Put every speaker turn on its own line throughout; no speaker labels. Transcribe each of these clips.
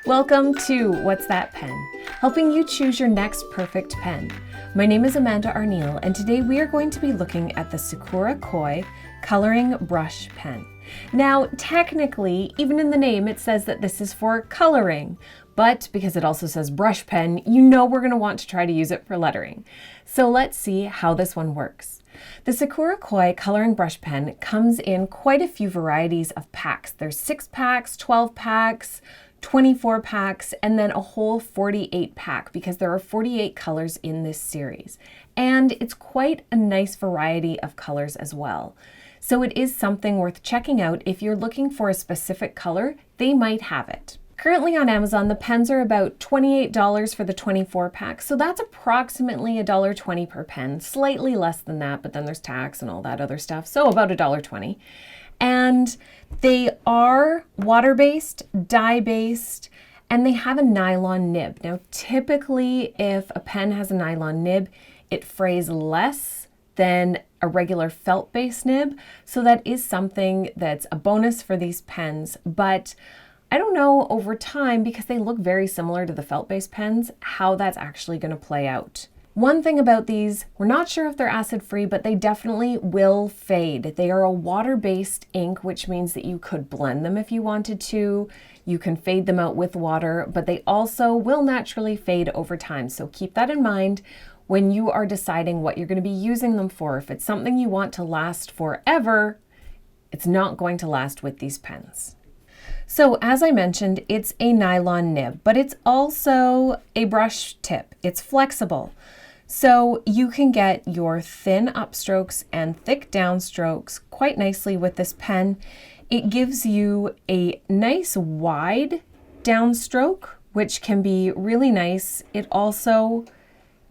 Welcome to What's That Pen? Helping you choose your next perfect pen. My name is Amanda Arneill, and today we are going to be looking at the Sakura Koi Coloring Brush Pen. Now, technically, even in the name, it says that this is for coloring, but because it also says brush pen, you know we're going to want to try to use it for lettering. So let's see how this one works. The Sakura Koi Coloring Brush Pen comes in quite a few varieties of packs. There's 6 packs, 12 packs, 24 packs, and then a whole 48 pack because there are 48 colors in this series. And it's quite a nice variety of colors as well. So it is something worth checking out. If you're looking for a specific color, they might have it. Currently on Amazon, the pens are about $28 for the 24 pack, so that's approximately $1.20 per pen, slightly less than that, but then there's tax and all that other stuff, so about $1.20. And they are water-based, dye-based, and they have a nylon nib. Now, typically, if a pen has a nylon nib, it frays less than a regular felt-based nib, so that is something that's a bonus for these pens, but I don't know over time, because they look very similar to the felt-based pens, how that's actually going to play out. One thing about these, we're not sure if they're acid-free, but they definitely will fade. They are a water-based ink, which means that you could blend them if you wanted to. You can fade them out with water, but they also will naturally fade over time. So keep that in mind when you are deciding what you're going to be using them for. If it's something you want to last forever, it's not going to last with these pens. So as I mentioned, it's a nylon nib, but it's also a brush tip. It's flexible. So you can get your thin upstrokes and thick downstrokes quite nicely with this pen. It gives you a nice wide downstroke, which can be really nice. It also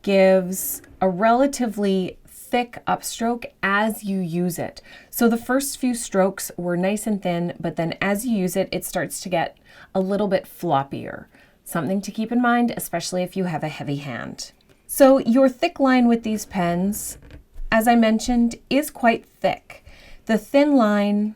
gives a relatively thick upstroke as you use it. So the first few strokes were nice and thin, but then as you use it, it starts to get a little bit floppier. Something to keep in mind, especially if you have a heavy hand. So your thick line with these pens, as I mentioned, is quite thick. The thin line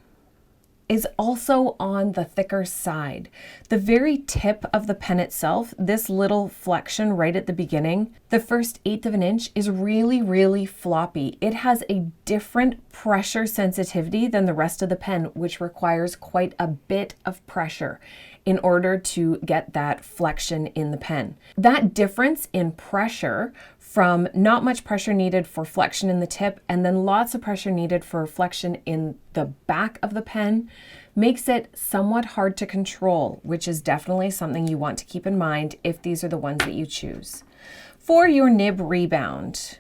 is also on the thicker side. The very tip of the pen itself, this little flexion right at the beginning, the first 1/8 of an inch is really, really floppy. It has a different pressure sensitivity than the rest of the pen, which requires quite a bit of pressure in order to get that flexion in the pen. That difference in pressure from not much pressure needed for flexion in the tip and then lots of pressure needed for flexion in the back of the pen makes it somewhat hard to control, which is definitely something you want to keep in mind if these are the ones that you choose. For your nib rebound,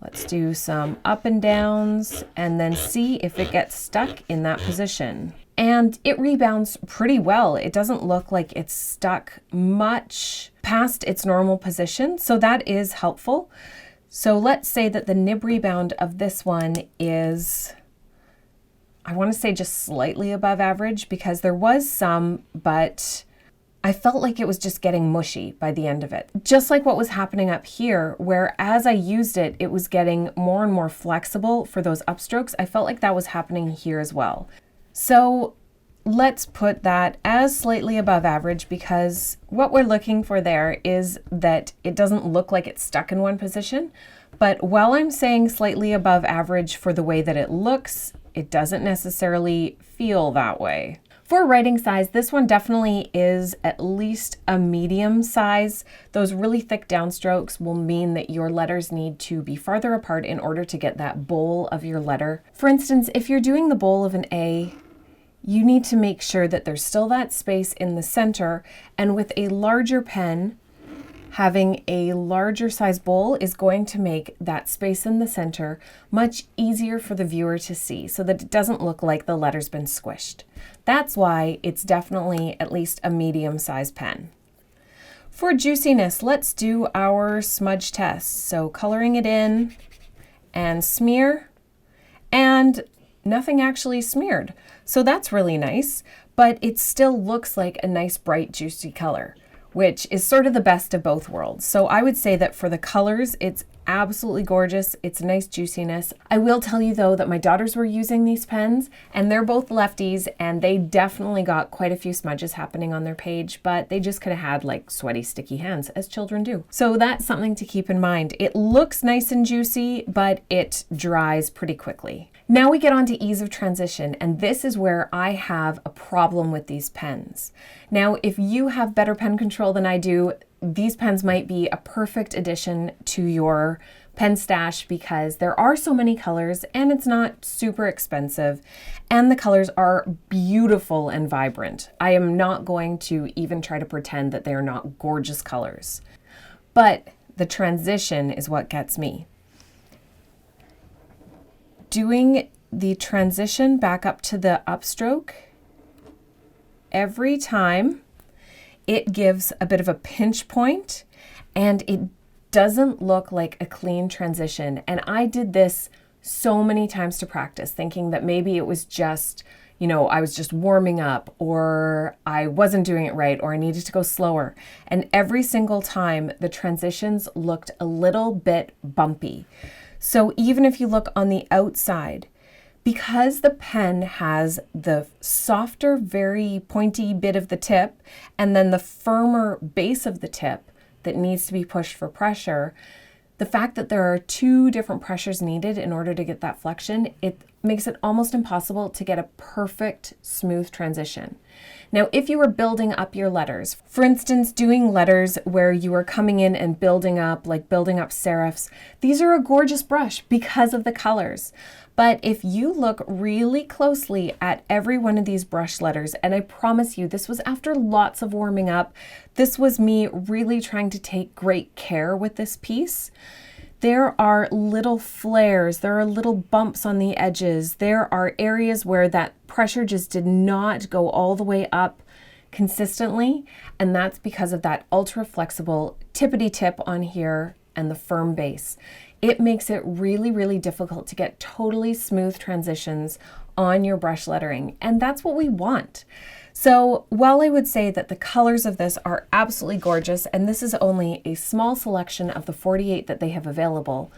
let's do some up and downs and then see if it gets stuck in that position. And it rebounds pretty well. It doesn't look like it's stuck much past its normal position, so that is helpful. So let's say that the nib rebound of this one is, I want to say just slightly above average, because there was some, but I felt like it was just getting mushy by the end of it. Just like what was happening up here, where as I used it, it was getting more and more flexible for those upstrokes. I felt like that was happening here as well. So let's put that as slightly above average, because what we're looking for there is that it doesn't look like it's stuck in one position. But while I'm saying slightly above average for the way that it looks, it doesn't necessarily feel that way. For writing size, this one definitely is at least a medium size. Those really thick downstrokes will mean that your letters need to be farther apart in order to get that bowl of your letter. For instance, if you're doing the bowl of an A, you need to make sure that there's still that space in the center, and with a larger pen, having a larger size bowl is going to make that space in the center much easier for the viewer to see so that it doesn't look like the letter's been squished. That's why it's definitely at least a medium size pen. For juiciness, let's do our smudge test. So coloring it in and smear, and nothing actually smeared. So that's really nice, but it still looks like a nice bright juicy color, which is sort of the best of both worlds. So I would say that for the colors, it's absolutely gorgeous. It's a nice juiciness. I will tell you though that my daughters were using these pens and they're both lefties and they definitely got quite a few smudges happening on their page, but they just could have had like sweaty, sticky hands as children do. So that's something to keep in mind. It looks nice and juicy, but it dries pretty quickly. Now we get on to ease of transition, and this is where I have a problem with these pens. Now, if you have better pen control than I do, these pens might be a perfect addition to your pen stash because there are so many colors and it's not super expensive and the colors are beautiful and vibrant. I am not going to even try to pretend that they are not gorgeous colors, but the transition is what gets me. Doing the transition back up to the upstroke, every time it gives a bit of a pinch point and it doesn't look like a clean transition. And I did this so many times to practice, thinking that maybe it was just, I was just warming up or I wasn't doing it right or I needed to go slower. And every single time the transitions looked a little bit bumpy. So even if you look on the outside, because the pen has the softer, very pointy bit of the tip and then the firmer base of the tip that needs to be pushed for pressure, the fact that there are two different pressures needed in order to get that flexion, it makes it almost impossible to get a perfect smooth transition. Now, if you were building up your letters, for instance, doing letters where you are coming in and building up, like building up serifs, these are a gorgeous brush because of the colors. But if you look really closely at every one of these brush letters, and I promise you, this was after lots of warming up, this was me really trying to take great care with this piece. There are little flares, there are little bumps on the edges, there are areas where that pressure just did not go all the way up consistently, and that's because of that ultra flexible tippity tip on here and the firm base. It makes it really, really difficult to get totally smooth transitions on your brush lettering, and that's what we want. So while I would say that the colors of this are absolutely gorgeous, and this is only a small selection of the 48 that they have available,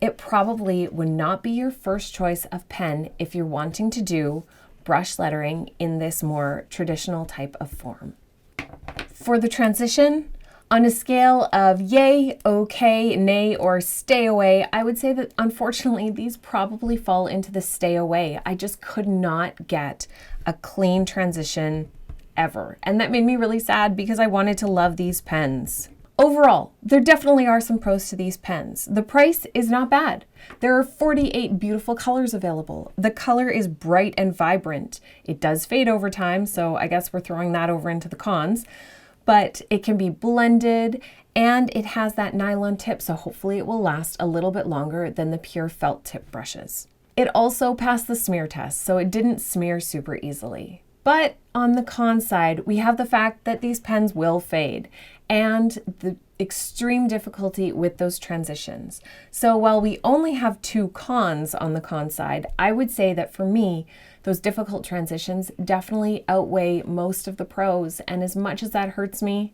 it probably would not be your first choice of pen if you're wanting to do brush lettering in this more traditional type of form. For the transition, on a scale of yay, okay, nay, or stay away, I would say that unfortunately these probably fall into the stay away. I just could not get a clean transition ever. And that made me really sad because I wanted to love these pens. Overall, there definitely are some pros to these pens. The price is not bad. There are 48 beautiful colors available. The color is bright and vibrant. It does fade over time, so I guess we're throwing that over into the cons. But it can be blended and it has that nylon tip, so hopefully it will last a little bit longer than the pure felt tip brushes. It also passed the smear test, so it didn't smear super easily. But on the con side, we have the fact that these pens will fade and the extreme difficulty with those transitions. So while we only have two cons on the con side, I would say that for me, those difficult transitions definitely outweigh most of the pros. And as much as that hurts me,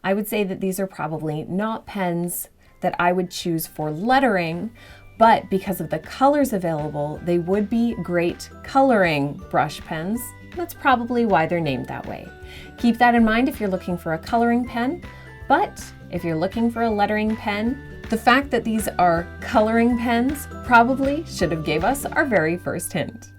I would say that these are probably not pens that I would choose for lettering, but because of the colors available, they would be great coloring brush pens. That's probably why they're named that way. Keep that in mind if you're looking for a coloring pen, but if you're looking for a lettering pen, the fact that these are coloring pens probably should have gave us our very first hint.